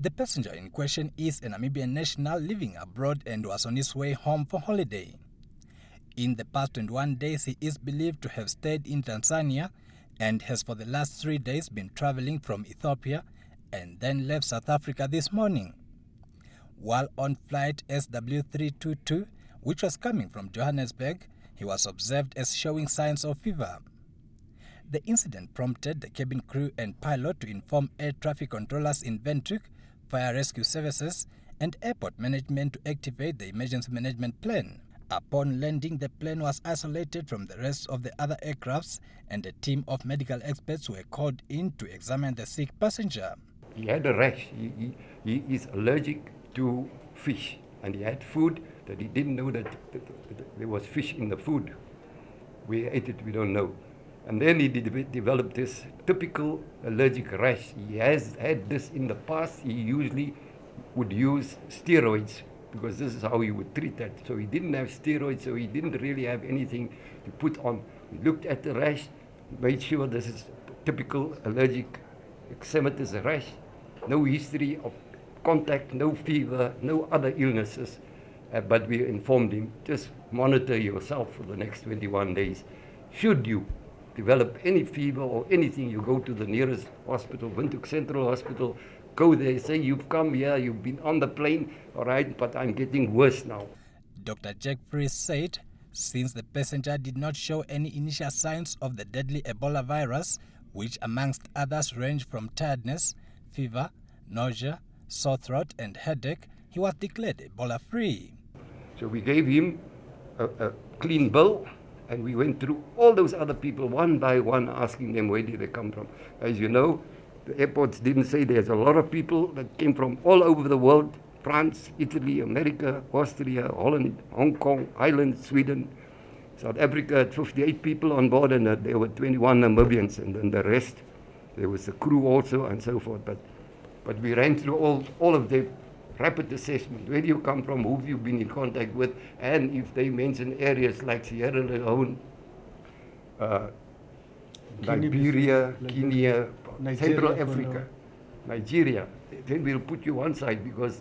The passenger in question is a Namibian national living abroad and was on his way home for holiday. In the past 21 days, he is believed to have stayed in Tanzania and has for the last 3 days been traveling from Ethiopia and then left South Africa this morning. While on flight SW322, which was coming from Johannesburg, he was observed as showing signs of fever. The incident prompted the cabin crew and pilot to inform air traffic controllers in Windhoek, fire rescue services, and airport management to activate the emergency management plan. Upon landing, the plane was isolated from the rest of the other aircrafts, and a team of medical experts were called in to examine the sick passenger. He had a rash. He is allergic to fish, and he had food that he didn't know that there was fish in the food. We ate it, we don't know. And then he developed this typical allergic rash. He has had this in the past. He usually would use steroids because this is how he would treat that. So he didn't have steroids, so he didn't really have anything to put on. We looked at the rash, made sure this is typical allergic eczematous rash. No history of contact, no fever, no other illnesses. But we informed him, just monitor yourself for the next 21 days. Should you develop any fever or anything, you go to the nearest hospital, Windhoek Central Hospital, go there, say you've come here, you've been on the plane, all right, but I'm getting worse now. Dr. Jack Priest said, since the passenger did not show any initial signs of the deadly Ebola virus, which amongst others range from tiredness, fever, nausea, sore throat and headache, he was declared Ebola-free. So we gave him a clean bill, and we went through all those other people one by one, asking them where did they come from. As you know, the airports didn't say there's a lot of people that came from all over the world, France, Italy, America, Austria, Holland, Hong Kong, Ireland, Sweden. South Africa had 58 people on board, and there were 21 Namibians, and then the rest, there was a crew also and so forth. But we ran through all of the rapid assessment. Where do you come from? Who have you been in contact with? And if they mention areas like Sierra Leone, Liberia, Kenya, Central Africa, Nigeria, then we'll put you one side because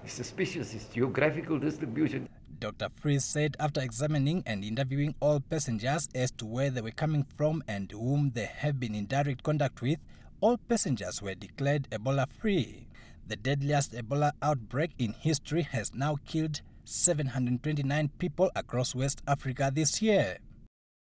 it's suspicious, it's geographical distribution. Dr. Fries said after examining and interviewing all passengers as to where they were coming from and whom they have been in direct contact with, all passengers were declared Ebola-free. The deadliest Ebola outbreak in history has now killed 729 people across West Africa this year.